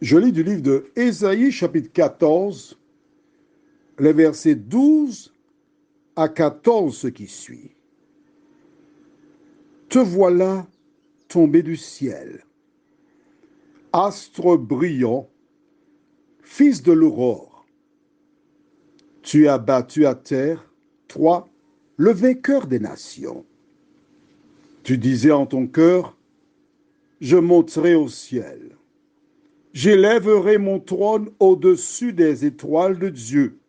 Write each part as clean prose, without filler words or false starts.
Je lis du livre de Ésaïe, chapitre 14, les versets 12 à 14, ce qui suit. Te voilà tombé du ciel, astre brillant, fils de l'aurore. Tu as battu à terre, toi, le vainqueur des nations. Tu disais en ton cœur, je monterai au ciel. J'élèverai mon trône au-dessus des étoiles de Dieu.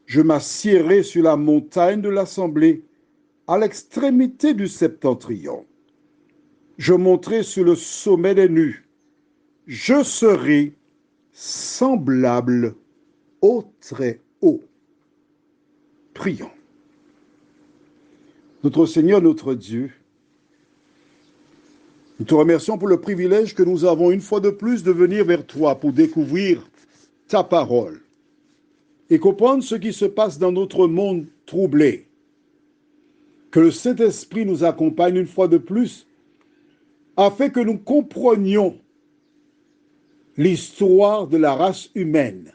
Je m'assiérai sur la montagne de l'assemblée, à l'extrémité du septentrion. Je monterai sur le sommet des nues. Je serai semblable au Très-Haut. Prions. Notre Seigneur, notre Dieu, nous te remercions pour le privilège que nous avons une fois de plus de venir vers toi pour découvrir ta parole et comprendre ce qui se passe dans notre monde troublé. Que le Saint-Esprit nous accompagne une fois de plus afin que nous comprenions l'histoire de la race humaine,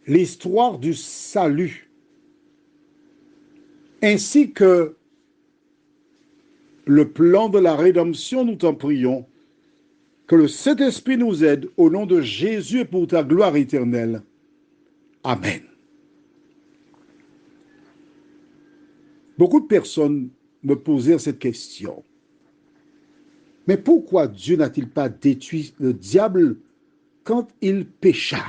l'histoire du salut, ainsi que le plan de la rédemption, nous t'en prions. Que le Saint-Esprit nous aide au nom de Jésus et pour ta gloire éternelle. Amen. Beaucoup de personnes me posèrent cette question. Mais pourquoi Dieu n'a-t-il pas détruit le diable quand il pécha?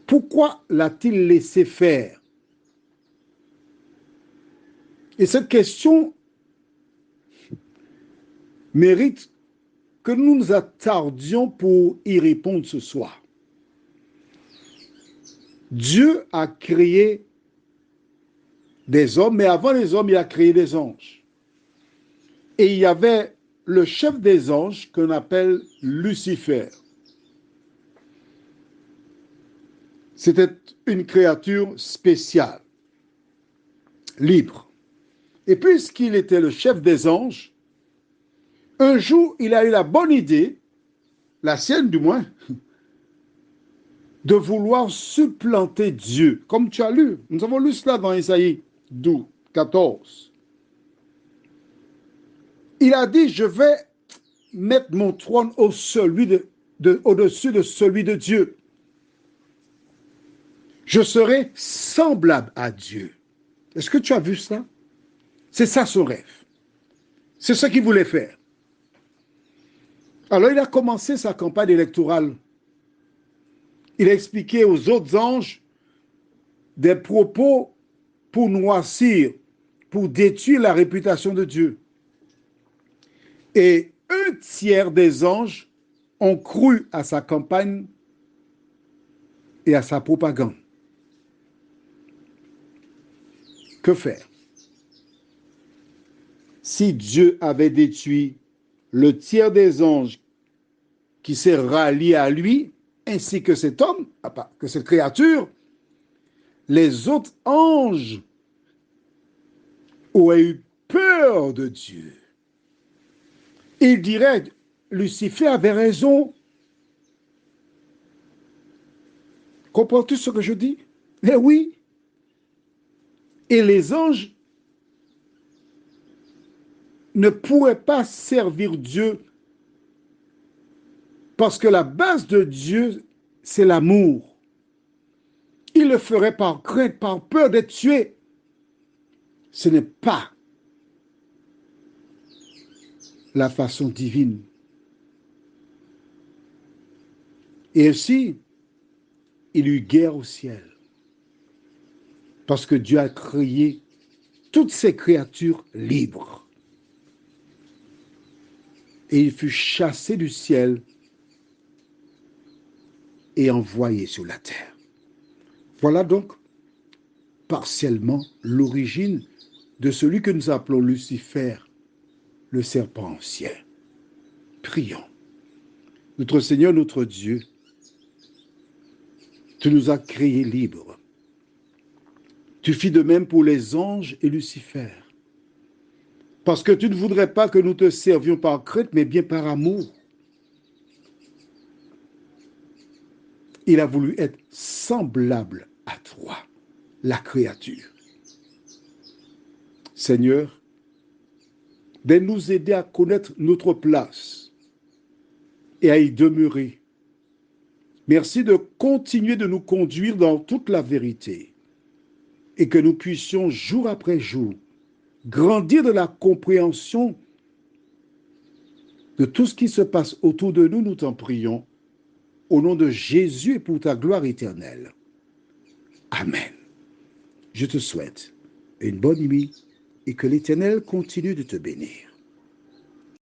Pourquoi l'a-t-il laissé faire? Et cette question mérite que nous nous attardions pour y répondre ce soir. Dieu a créé des hommes, mais avant les hommes, il a créé des anges. Et il y avait le chef des anges qu'on appelle Lucifer. C'était une créature spéciale, libre. Et puisqu'il était le chef des anges, un jour, il a eu la bonne idée, la sienne du moins, de vouloir supplanter Dieu. Comme tu as lu, nous avons lu cela dans Ésaïe 12, 14. Il a dit, je vais mettre mon trône au-dessus de celui de Dieu. Je serai semblable à Dieu. Est-ce que tu as vu cela? C'est ça son rêve. C'est ce qu'il voulait faire. Alors il a commencé sa campagne électorale. Il a expliqué aux autres anges des propos pour noircir, pour détruire la réputation de Dieu. Et un tiers des anges ont cru à sa campagne et à sa propagande. Que faire? Si Dieu avait détruit le tiers des anges qui s'est rallié à lui, ainsi que cet homme, que cette créature, les autres anges auraient eu peur de Dieu. Ils diraient, Lucifer avait raison. Comprends-tu ce que je dis? Eh oui. Et les anges ne pourraient pas servir Dieu parce que la base de Dieu, c'est l'amour. Ils le feraient par crainte, par peur d'être tués. Ce n'est pas la façon divine. Et ainsi, il y eut guerre au ciel. Parce que Dieu a créé toutes ces créatures libres. Et il fut chassé du ciel et envoyé sur la terre. Voilà donc partiellement l'origine de celui que nous appelons Lucifer, le serpent ancien. Prions. Notre Seigneur, notre Dieu, tu nous as créés libres. Tu fis de même pour les anges et Lucifer. Parce que tu ne voudrais pas que nous te servions par crainte, mais bien par amour. Il a voulu être semblable à toi, la créature. Seigneur, de nous aider à connaître notre place et à y demeurer. Merci de continuer de nous conduire dans toute la vérité et que nous puissions jour après jour grandir de la compréhension de tout ce qui se passe autour de nous, nous t'en prions, au nom de Jésus et pour ta gloire éternelle. Amen. Je te souhaite une bonne nuit et que l'Éternel continue de te bénir.